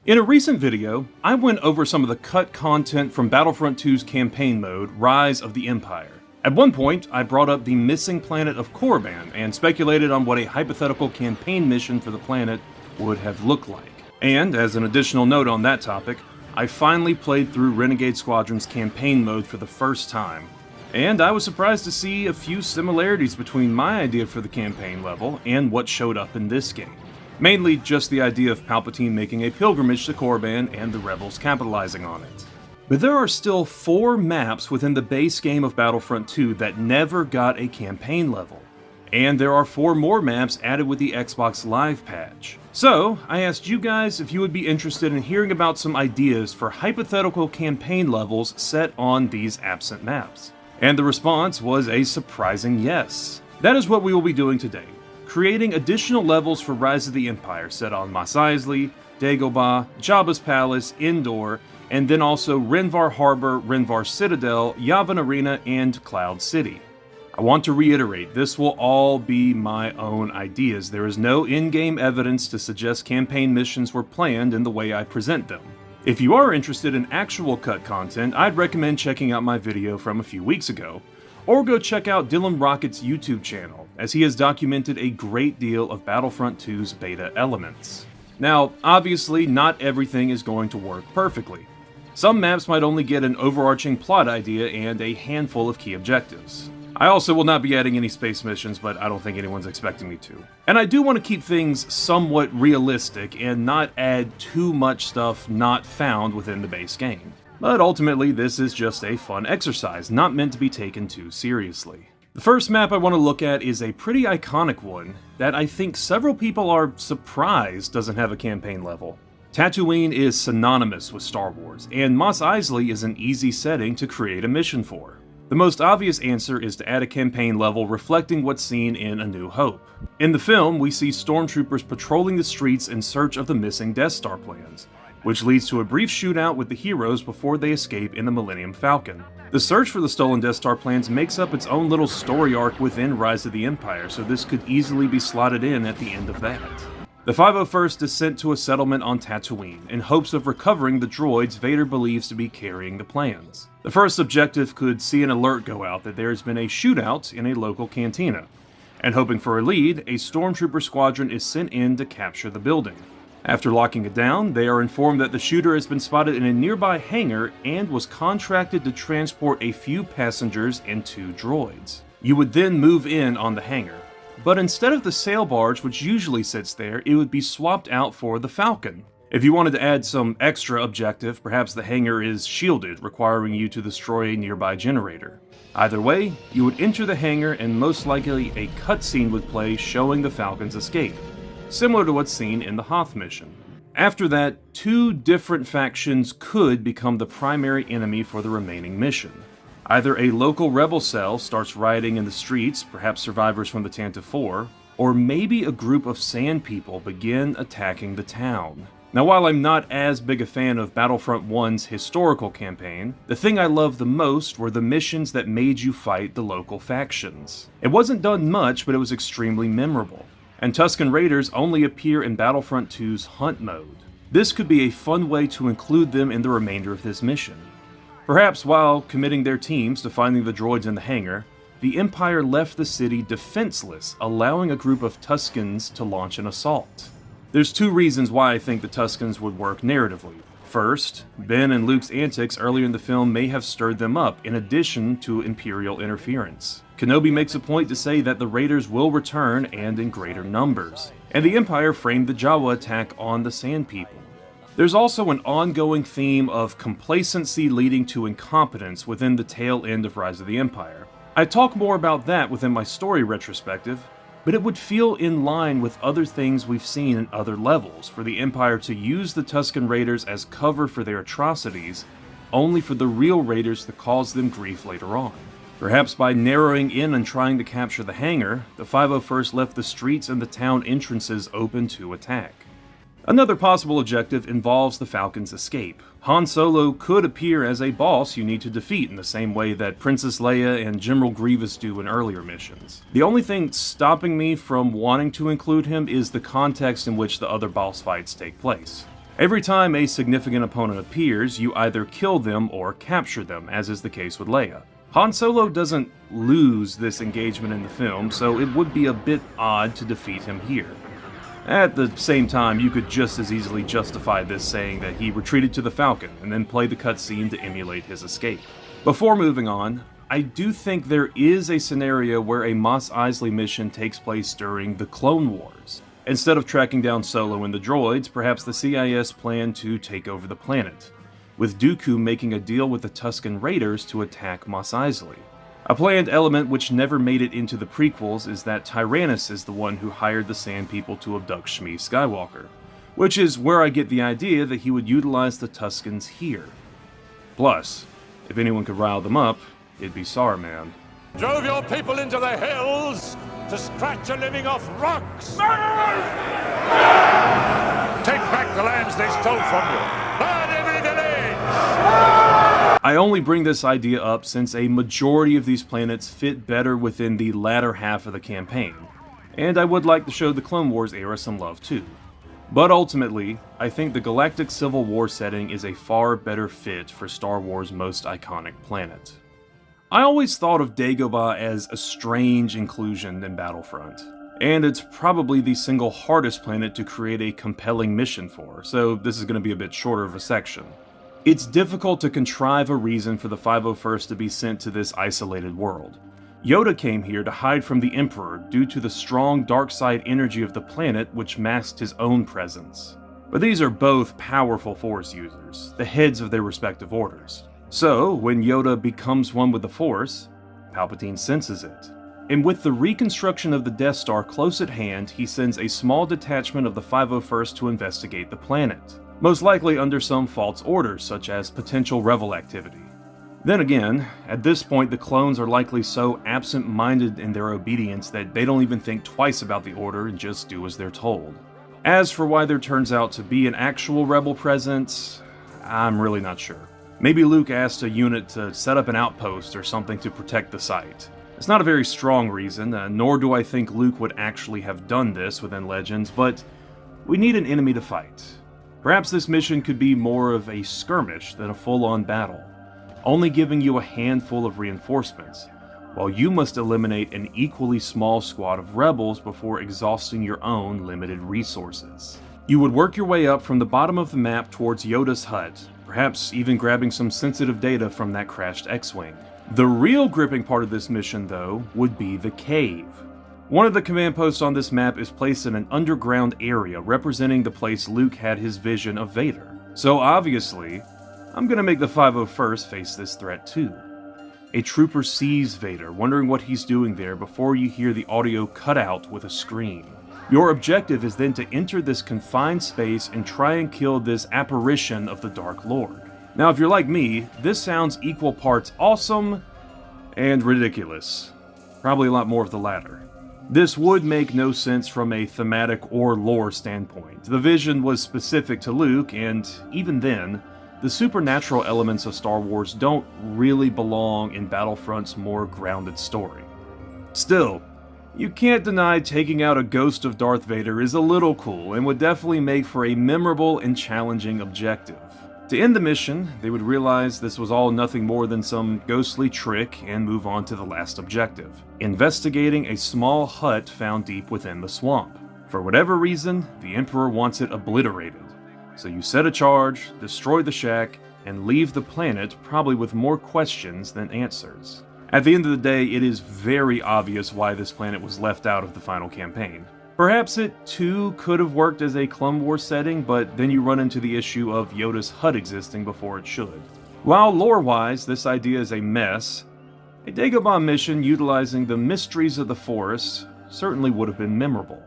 In a recent video, I went over some of the cut content from Battlefront 2's campaign mode, Rise of the Empire. At one point, I brought up the missing planet of Korriban and speculated on what a hypothetical campaign mission for the planet would have looked like. And, as an additional note on that topic, I finally played through Renegade Squadron's campaign mode for the first time. And I was surprised to see a few similarities between my idea for the campaign level and what showed up in this game. Mainly just the idea of Palpatine making a pilgrimage to Korriban and the rebels capitalizing on it. But there are still 4 maps within the base game of Battlefront 2 that never got a campaign level. And there are 4 more maps added with the Xbox Live patch. So, I asked you guys if you would be interested in hearing about some ideas for hypothetical campaign levels set on these absent maps. And the response was a surprising yes. That is what we will be doing today. Creating additional levels for Rise of the Empire set on Mos Eisley, Dagobah, Jabba's Palace, Endor, and then also Renvar Harbor, Renvar Citadel, Yavin Arena, and Cloud City. I want to reiterate, this will all be my own ideas. There is no in-game evidence to suggest campaign missions were planned in the way I present them. If you are interested in actual cut content, I'd recommend checking out my video from a few weeks ago, or go check out Dylan Rocket's YouTube channel, as he has documented a great deal of Battlefront 2's beta elements. Now, obviously, not everything is going to work perfectly. Some maps might only get an overarching plot idea and a handful of key objectives. I also will not be adding any space missions, but I don't think anyone's expecting me to. And I do want to keep things somewhat realistic and not add too much stuff not found within the base game. But ultimately, this is just a fun exercise, not meant to be taken too seriously. The first map I want to look at is a pretty iconic one that I think several people are surprised doesn't have a campaign level. Tatooine is synonymous with Star Wars, and Mos Eisley is an easy setting to create a mission for. The most obvious answer is to add a campaign level reflecting what's seen in A New Hope. In the film, we see stormtroopers patrolling the streets in search of the missing Death Star plans, which leads to a brief shootout with the heroes before they escape in the Millennium Falcon. The search for the stolen Death Star plans makes up its own little story arc within Rise of the Empire, so this could easily be slotted in at the end of that. The 501st is sent to a settlement on Tatooine in hopes of recovering the droids Vader believes to be carrying the plans. The first objective could see an alert go out that there has been a shootout in a local cantina, and hoping for a lead, a stormtrooper squadron is sent in to capture the building. After locking it down, they are informed that the shooter has been spotted in a nearby hangar and was contracted to transport a few passengers and 2 droids. You would then move in on the hangar, but instead of the sail barge which usually sits there, it would be swapped out for the Falcon. If you wanted to add some extra objective, perhaps the hangar is shielded, requiring you to destroy a nearby generator. Either way, you would enter the hangar and most likely a cutscene would play showing the Falcon's escape, similar to what's seen in the Hoth mission. After that, 2 different factions could become the primary enemy for the remaining mission. Either a local rebel cell starts rioting in the streets, perhaps survivors from the Tantive 4, or maybe a group of sand people begin attacking the town. Now, while I'm not as big a fan of Battlefront 1's historical campaign, the thing I loved the most were the missions that made you fight the local factions. It wasn't done much, but it was extremely memorable. And Tusken Raiders only appear in Battlefront 2's Hunt mode. This could be a fun way to include them in the remainder of this mission. Perhaps while committing their teams to finding the droids in the hangar, the Empire left the city defenseless, allowing a group of Tuskens to launch an assault. There's 2 reasons why I think the Tuskens would work narratively. First, Ben and Luke's antics earlier in the film may have stirred them up, in addition to Imperial interference. Kenobi makes a point to say that the Raiders will return and in greater numbers, and the Empire framed the Jawa attack on the Sand People. There's also an ongoing theme of complacency leading to incompetence within the tail end of Rise of the Empire. I talk more about that within my story retrospective, but it would feel in line with other things we've seen in other levels, for the Empire to use the Tusken Raiders as cover for their atrocities, only for the real Raiders to cause them grief later on. Perhaps by narrowing in and trying to capture the hangar, the 501st left the streets and the town entrances open to attack. Another possible objective involves the Falcon's escape. Han Solo could appear as a boss you need to defeat in the same way that Princess Leia and General Grievous do in earlier missions. The only thing stopping me from wanting to include him is the context in which the other boss fights take place. Every time a significant opponent appears, you either kill them or capture them, as is the case with Leia. Han Solo doesn't lose this engagement in the film, so it would be a bit odd to defeat him here. At the same time, you could just as easily justify this saying that he retreated to the Falcon and then play the cutscene to emulate his escape. Before moving on, I do think there is a scenario where a Mos Eisley mission takes place during the Clone Wars. Instead of tracking down Solo and the droids, perhaps the CIS plan to take over the planet, with Dooku making a deal with the Tusken Raiders to attack Mos Eisley. A planned element which never made it into the prequels is that Tyrannus is the one who hired the Sand People to abduct Shmi Skywalker, which is where I get the idea that he would utilize the Tuskens here. Plus, if anyone could rile them up, it'd be Saruman. Drove your people into the hills to scratch a living off rocks! Take back the lands they stole from you! Burn every village! I only bring this idea up since a majority of these planets fit better within the latter half of the campaign, and I would like to show the Clone Wars era some love too. But ultimately, I think the Galactic Civil War setting is a far better fit for Star Wars' most iconic planet. I always thought of Dagobah as a strange inclusion in Battlefront, and it's probably the single hardest planet to create a compelling mission for, so this is going to be a bit shorter of a section. It's difficult to contrive a reason for the 501st to be sent to this isolated world. Yoda came here to hide from the Emperor due to the strong dark side energy of the planet which masked his own presence. But these are both powerful Force users, the heads of their respective orders. So, when Yoda becomes one with the Force, Palpatine senses it. And with the reconstruction of the Death Star close at hand, he sends a small detachment of the 501st to investigate the planet, most likely under some false orders such as potential rebel activity. Then again, at this point the clones are likely so absent-minded in their obedience that they don't even think twice about the order and just do as they're told. As for why there turns out to be an actual rebel presence, I'm really not sure. Maybe Luke asked a unit to set up an outpost or something to protect the site. It's not a very strong reason, nor do I think Luke would actually have done this within Legends, but we need an enemy to fight. Perhaps this mission could be more of a skirmish than a full-on battle, only giving you a handful of reinforcements, while you must eliminate an equally small squad of rebels before exhausting your own limited resources. You would work your way up from the bottom of the map towards Yoda's hut, perhaps even grabbing some sensitive data from that crashed X-Wing. The real gripping part of this mission, though, would be the cave. One of the command posts on this map is placed in an underground area representing the place Luke had his vision of Vader. So obviously, I'm gonna make the 501st face this threat too. A trooper sees Vader, wondering what he's doing there before you hear the audio cut out with a scream. Your objective is then to enter this confined space and try and kill this apparition of the Dark Lord. Now, if you're like me, this sounds equal parts awesome and ridiculous. Probably a lot more of the latter. This would make no sense from a thematic or lore standpoint. The vision was specific to Luke, and even then, the supernatural elements of Star Wars don't really belong in Battlefront's more grounded story. Still, you can't deny taking out a ghost of Darth Vader is a little cool and would definitely make for a memorable and challenging objective. To end the mission, they would realize this was all nothing more than some ghostly trick and move on to the last objective, investigating a small hut found deep within the swamp. For whatever reason, the Emperor wants it obliterated. So you set a charge, destroy the shack, and leave the planet probably with more questions than answers. At the end of the day, it is very obvious why this planet was left out of the final campaign. Perhaps it too could have worked as a Clone Wars setting, but then you run into the issue of Yoda's hut existing before it should. While lore-wise this idea is a mess, a Dagobah mission utilizing the mysteries of the Force certainly would have been memorable.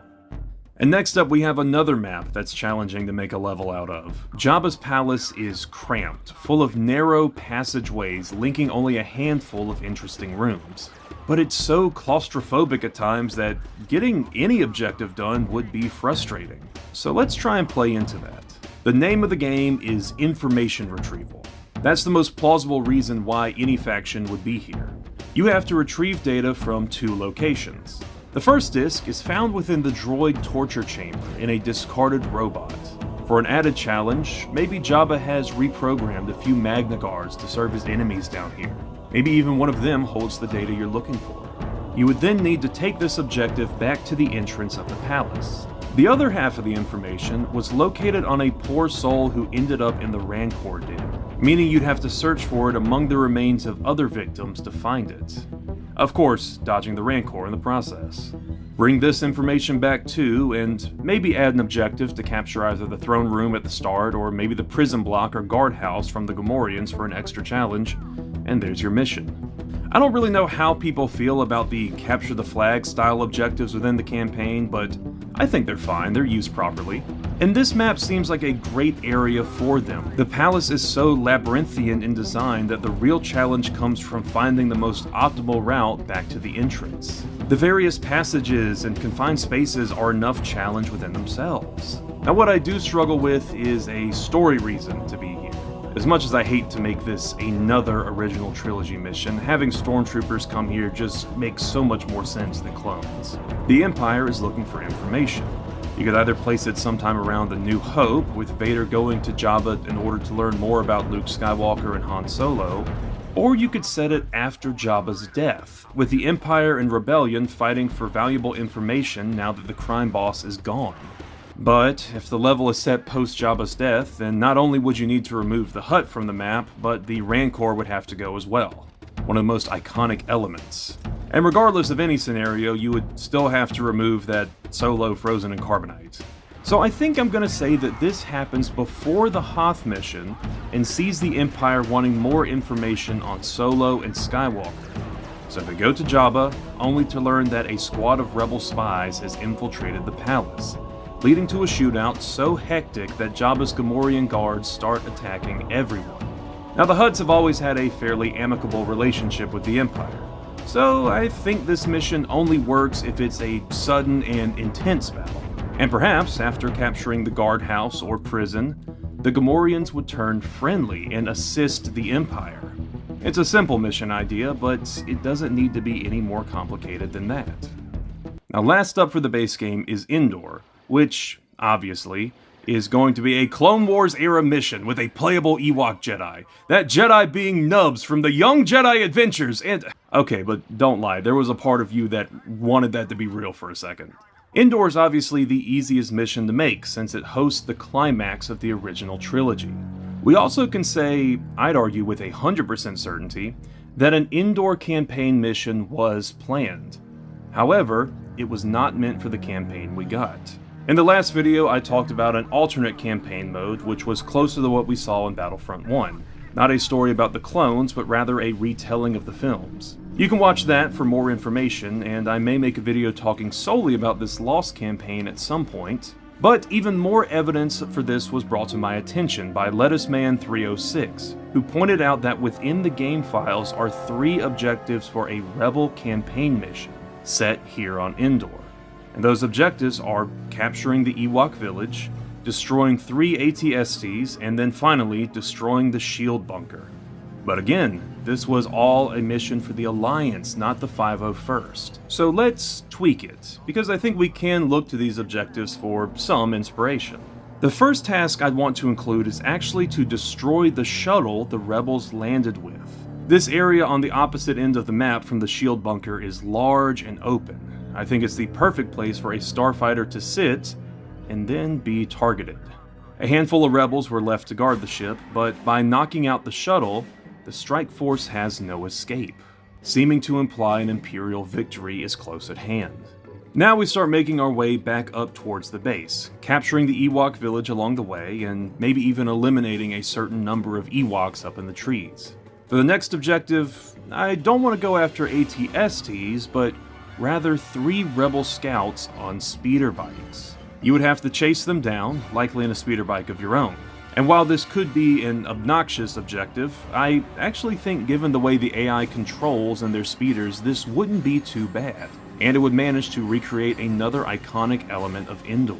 And next up we have another map that's challenging to make a level out of. Jabba's palace is cramped, full of narrow passageways linking only a handful of interesting rooms. But it's so claustrophobic at times that getting any objective done would be frustrating. So let's try and play into that. The name of the game is information retrieval. That's the most plausible reason why any faction would be here. You have to retrieve data from two locations. The first disk is found within the droid torture chamber in a discarded robot. For an added challenge, maybe Jabba has reprogrammed a few Magna Guards to serve as enemies down here. Maybe even one of them holds the data you're looking for. You would then need to take this objective back to the entrance of the palace. The other half of the information was located on a poor soul who ended up in the Rancor den, meaning you'd have to search for it among the remains of other victims to find it. Of course, dodging the Rancor in the process. Bring this information back too, and maybe add an objective to capture either the throne room at the start or maybe the prison block or guardhouse from the Gamorreans for an extra challenge, and there's your mission. I don't really know how people feel about the capture the flag style objectives within the campaign, but I think they're fine, they're used properly. And this map seems like a great area for them. The palace is so labyrinthian in design that the real challenge comes from finding the most optimal route back to the entrance. The various passages and confined spaces are enough challenge within themselves. Now what I do struggle with is a story reason to be here. As much as I hate to make this another original trilogy mission, having stormtroopers come here just makes so much more sense than clones. The Empire is looking for information. You could either place it sometime around A New Hope, with Vader going to Jabba in order to learn more about Luke Skywalker and Han Solo, or you could set it after Jabba's death, with the Empire and Rebellion fighting for valuable information now that the crime boss is gone. But if the level is set post Jabba's death, then not only would you need to remove the Hutt from the map, but the Rancor would have to go as well. One of the most iconic elements. And regardless of any scenario, you would still have to remove that Solo frozen in carbonite. So I think I'm gonna say that this happens before the Hoth mission and sees the Empire wanting more information on Solo and Skywalker. So they go to Jabba, only to learn that a squad of rebel spies has infiltrated the palace, leading to a shootout so hectic that Jabba's Gamorrean guards start attacking everyone. Now the Hutts have always had a fairly amicable relationship with the Empire, so I think this mission only works if it's a sudden and intense battle. And perhaps after capturing the guardhouse or prison, the Gamorreans would turn friendly and assist the Empire. It's a simple mission idea, but it doesn't need to be any more complicated than that. Now last up for the base game is Endor, which, obviously, is going to be a Clone Wars era mission with a playable Ewok Jedi. That Jedi being Nubs from the Young Jedi Adventures and... Okay, but don't lie, there was a part of you that wanted that to be real for a second. Endor is obviously the easiest mission to make since it hosts the climax of the original trilogy. We also can say, I'd argue with 100% certainty, that an Endor campaign mission was planned. However, it was not meant for the campaign we got. In the last video, I talked about an alternate campaign mode, which was closer to what we saw in Battlefront 1. Not a story about the clones, but rather a retelling of the films. You can watch that for more information, and I may make a video talking solely about this Lost campaign at some point. But even more evidence for this was brought to my attention by LettuceMan306, who pointed out that within the game files are 3 objectives for a Rebel campaign mission, set here on Endor. And those objectives are capturing the Ewok village, destroying 3 AT-STs, and then finally destroying the shield bunker. But again, this was all a mission for the Alliance, not the 501st. So let's tweak it, because I think we can look to these objectives for some inspiration. The first task I'd want to include is actually to destroy the shuttle the rebels landed with. This area on the opposite end of the map from the shield bunker is large and open. I think it's the perfect place for a starfighter to sit and then be targeted. A handful of rebels were left to guard the ship, but by knocking out the shuttle, the strike force has no escape, seeming to imply an Imperial victory is close at hand. Now we start making our way back up towards the base, capturing the Ewok village along the way, and maybe even eliminating a certain number of Ewoks up in the trees. For the next objective, I don't want to go after AT-STs, but rather 3 rebel scouts on speeder bikes. You would have to chase them down, likely in a speeder bike of your own. And while this could be an obnoxious objective, I actually think given the way the AI controls and their speeders, this wouldn't be too bad, and it would manage to recreate another iconic element of Endor.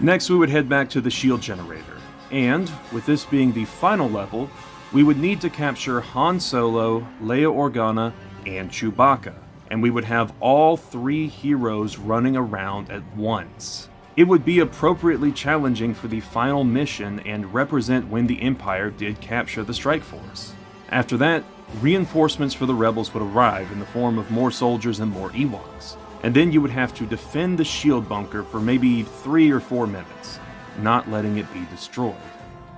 Next we would head back to the shield generator, and, with this being the final level, we would need to capture Han Solo, Leia Organa, and Chewbacca, and we would have all 3 heroes running around at once. It would be appropriately challenging for the final mission and represent when the Empire did capture the Strike Force. After that, reinforcements for the rebels would arrive in the form of more soldiers and more Ewoks, and then you would have to defend the shield bunker for maybe 3 or 4 minutes, not letting it be destroyed.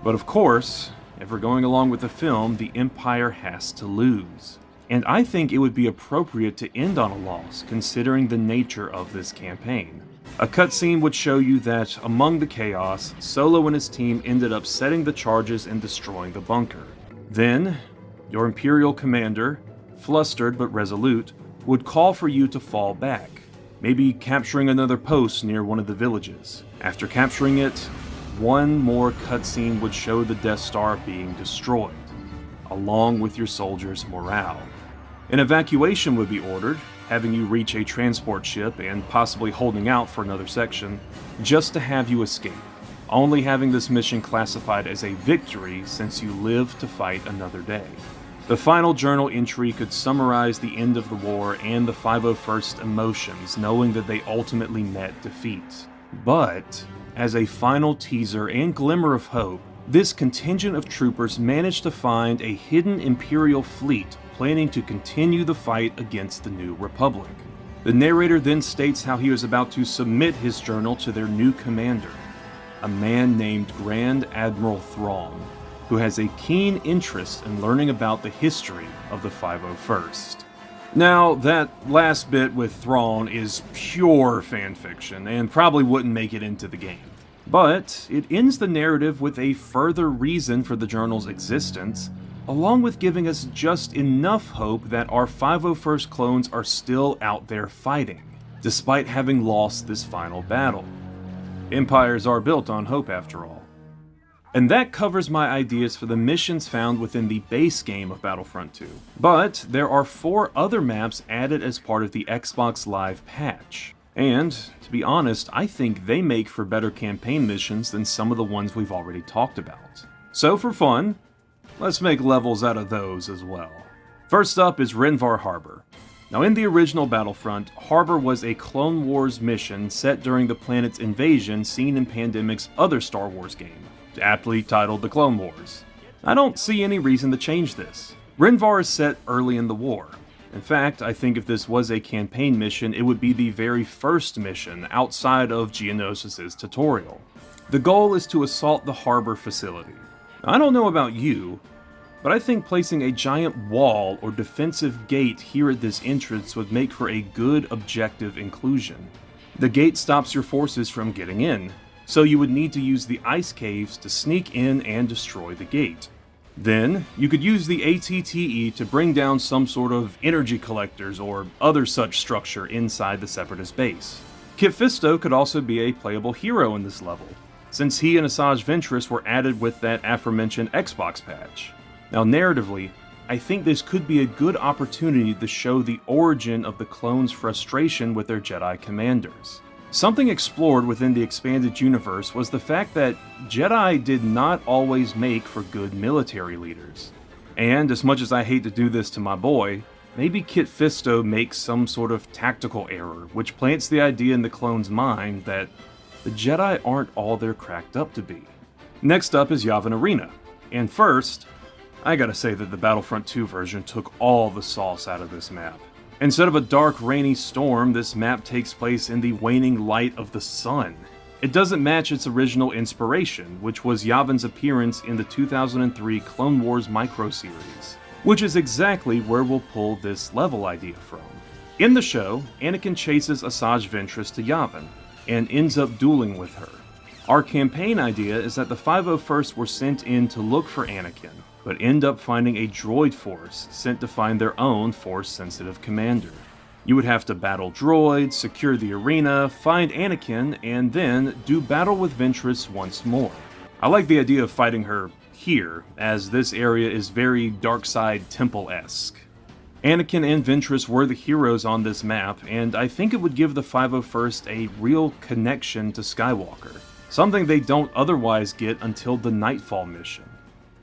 But of course, if we're going along with the film, the Empire has to lose. And I think it would be appropriate to end on a loss, considering the nature of this campaign. A cutscene would show you that, among the chaos, Solo and his team ended up setting the charges and destroying the bunker. Then, your Imperial commander, flustered but resolute, would call for you to fall back, maybe capturing another post near one of the villages. After capturing it, one more cutscene would show the Death Star being destroyed, along with your soldiers' morale. An evacuation would be ordered, having you reach a transport ship and possibly holding out for another section, just to have you escape, only having this mission classified as a victory since you live to fight another day. The final journal entry could summarize the end of the war and the 501st emotions, knowing that they ultimately met defeat. But, as a final teaser and glimmer of hope, this contingent of troopers managed to find a hidden Imperial fleet planning to continue the fight against the New Republic. The narrator then states how he was about to submit his journal to their new commander, a man named Grand Admiral Thrawn, who has a keen interest in learning about the history of the 501st. Now, that last bit with Thrawn is pure fanfiction and probably wouldn't make it into the game. But it ends the narrative with a further reason for the journal's existence, along with giving us just enough hope that our 501st clones are still out there fighting, despite having lost this final battle. Empires are built on hope, after all. And that covers my ideas for the missions found within the base game of Battlefront 2. But there are 4 other maps added as part of the Xbox Live patch. And, to be honest, I think they make for better campaign missions than some of the ones we've already talked about. So for fun, let's make levels out of those as well. First up is Renvar Harbor. Now, in the original Battlefront, Harbor was a Clone Wars mission set during the planet's invasion seen in Pandemic's other Star Wars game, aptly titled The Clone Wars. I don't see any reason to change this. Renvar is set early in the war. In fact, I think if this was a campaign mission, it would be the very first mission outside of Geonosis' tutorial. The goal is to assault the harbor facility. I don't know about you, but I think placing a giant wall or defensive gate here at this entrance would make for a good objective inclusion. The gate stops your forces from getting in, so you would need to use the ice caves to sneak in and destroy the gate. Then, you could use the ATTE to bring down some sort of energy collectors or other such structure inside the Separatist base. Kit Fisto could also be a playable hero in this level, since he and Asajj Ventress were added with that aforementioned Xbox patch. Now narratively, I think this could be a good opportunity to show the origin of the clones' frustration with their Jedi commanders. Something explored within the expanded universe was the fact that Jedi did not always make for good military leaders. And as much as I hate to do this to my boy, maybe Kit Fisto makes some sort of tactical error, which plants the idea in the clone's mind that the Jedi aren't all they're cracked up to be. Next up is Yavin Arena. And first, I gotta say that the Battlefront 2 version took all the sauce out of this map. Instead of a dark, rainy storm, this map takes place in the waning light of the sun. It doesn't match its original inspiration, which was Yavin's appearance in the 2003 Clone Wars micro-series, which is exactly where we'll pull this level idea from. In the show, Anakin chases Asajj Ventress to Yavin, and ends up dueling with her. Our campaign idea is that the 501st were sent in to look for Anakin, but end up finding a droid force sent to find their own Force-sensitive commander. You would have to battle droids, secure the arena, find Anakin, and then do battle with Ventress once more. I like the idea of fighting her here, as this area is very Darkside Temple-esque. Anakin and Ventress were the heroes on this map, and I think it would give the 501st a real connection to Skywalker, something they don't otherwise get until the Nightfall mission.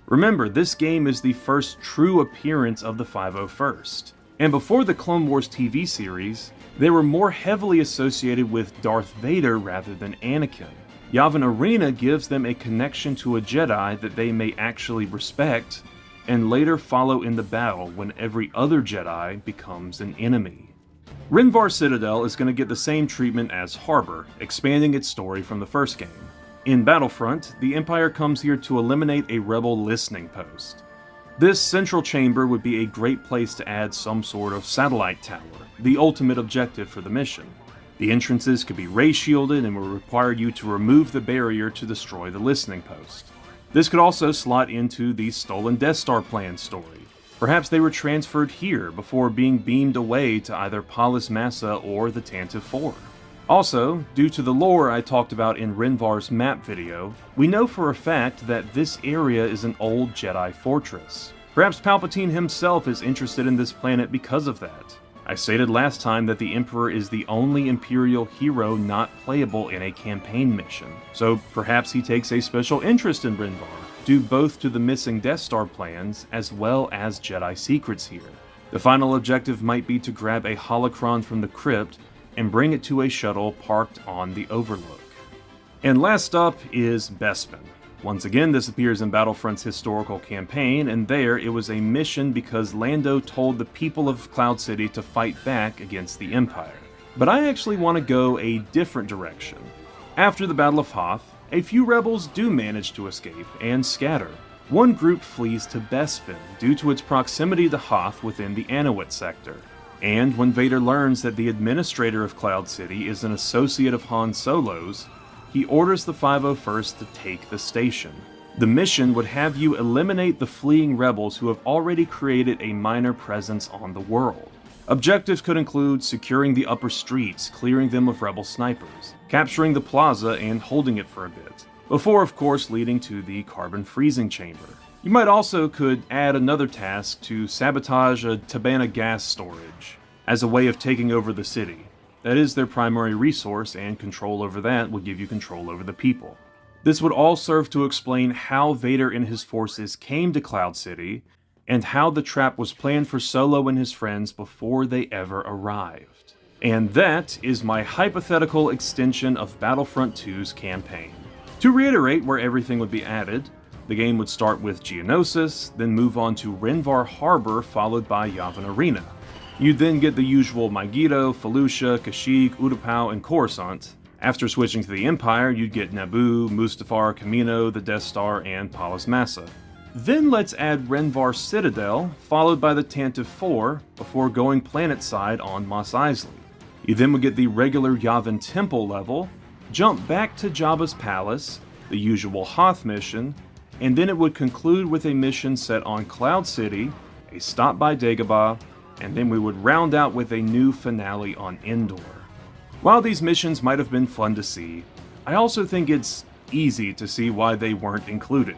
Remember, this game is the first true appearance of the 501st. And before the Clone Wars TV series, they were more heavily associated with Darth Vader rather than Anakin. Yavin Arena gives them a connection to a Jedi that they may actually respect, and later follow in the battle when every other Jedi becomes an enemy. Renvar Citadel is going to get the same treatment as Harbor, expanding its story from the first game. In Battlefront, the Empire comes here to eliminate a rebel listening post. This central chamber would be a great place to add some sort of satellite tower, the ultimate objective for the mission. The entrances could be ray shielded and would require you to remove the barrier to destroy the listening post. This could also slot into the stolen Death Star plan story. Perhaps they were transferred here before being beamed away to either Palace Massa or the Tantive 4. Also, due to the lore I talked about in Renvar's map video, we know for a fact that this area is an old Jedi fortress. Perhaps Palpatine himself is interested in this planet because of that. I stated last time that the Emperor is the only Imperial hero not playable in a campaign mission, so perhaps he takes a special interest in Renvar, due both to the missing Death Star plans as well as Jedi secrets here. The final objective might be to grab a holocron from the crypt and bring it to a shuttle parked on the Overlook. And last up is Bespin. Once again, this appears in Battlefront's historical campaign, and there it was a mission because Lando told the people of Cloud City to fight back against the Empire. But I actually want to go a different direction. After the Battle of Hoth, a few rebels do manage to escape and scatter. One group flees to Bespin due to its proximity to Hoth within the Anawit sector. And when Vader learns that the administrator of Cloud City is an associate of Han Solo's, he orders the 501st to take the station. The mission would have you eliminate the fleeing rebels who have already created a minor presence on the world. Objectives could include securing the upper streets, clearing them of rebel snipers, capturing the plaza and holding it for a bit, before of course leading to the carbon freezing chamber. You might also could add another task to sabotage a Tabana gas storage, as a way of taking over the city. That is their primary resource, and control over that would give you control over the people. This would all serve to explain how Vader and his forces came to Cloud City, and how the trap was planned for Solo and his friends before they ever arrived. And that is my hypothetical extension of Battlefront 2's campaign. To reiterate where everything would be added, the game would start with Geonosis, then move on to Renvar Harbor, followed by Yavin Arena. You'd then get the usual Megiddo, Felucia, Kashyyyk, Utapau, and Coruscant. After switching to the Empire, you'd get Naboo, Mustafar, Kamino, the Death Star, and Palace Massa. Then let's add Renvar Citadel, followed by the Tantive 4, before going planet-side on Mos Eisley. You then would get the regular Yavin Temple level, jump back to Jabba's palace, the usual Hoth mission, and then it would conclude with a mission set on Cloud City, a stop by Dagobah, and then we would round out with a new finale on Endor. While these missions might have been fun to see, I also think it's easy to see why they weren't included.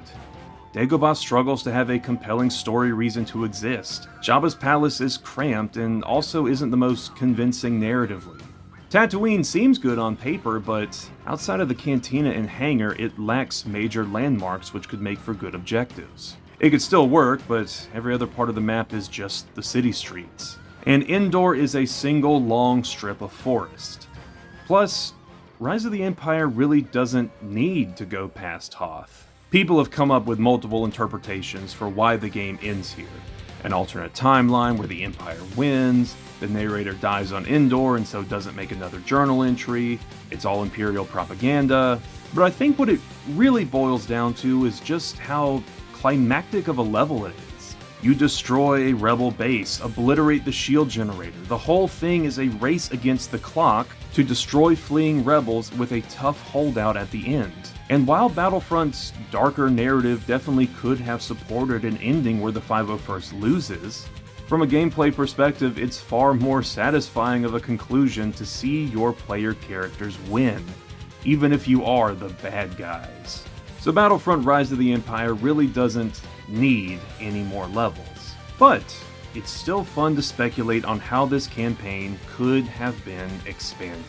Dagobah struggles to have a compelling story reason to exist. Jabba's palace is cramped and also isn't the most convincing narratively. Tatooine seems good on paper, but outside of the cantina and hangar, it lacks major landmarks which could make for good objectives. It could still work, but every other part of the map is just the city streets. And Endor is a single long strip of forest. Plus, Rise of the Empire really doesn't need to go past Hoth. People have come up with multiple interpretations for why the game ends here. An alternate timeline where the Empire wins, the narrator dies on Endor and so doesn't make another journal entry, it's all Imperial propaganda. But I think what it really boils down to is just how climactic of a level it is. You destroy a rebel base, obliterate the shield generator. The whole thing is a race against the clock to destroy fleeing rebels with a tough holdout at the end. And while Battlefront's darker narrative definitely could have supported an ending where the 501st loses, from a gameplay perspective, it's far more satisfying of a conclusion to see your player characters win, even if you are the bad guys. So Battlefront Rise of the Empire really doesn't need any more levels. But it's still fun to speculate on how this campaign could have been expanded.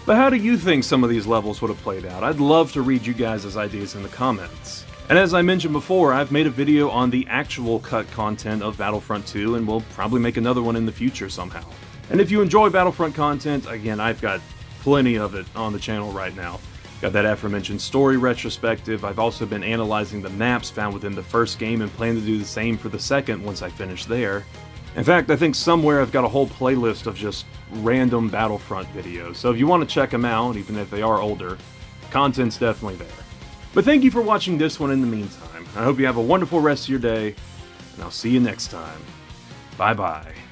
But how do you think some of these levels would have played out? I'd love to read you guys' ideas in the comments. And as I mentioned before, I've made a video on the actual cut content of Battlefront 2, and we'll probably make another one in the future somehow. And if you enjoy Battlefront content, again, I've got plenty of it on the channel right now. Got that aforementioned story retrospective. I've also been analyzing the maps found within the first game and plan to do the same for the second once I finish there. In fact, I think somewhere I've got a whole playlist of just random Battlefront videos, so if you want to check them out, even if they are older, content's definitely there. But thank you for watching this one in the meantime. I hope you have a wonderful rest of your day, and I'll see you next time. Bye-bye.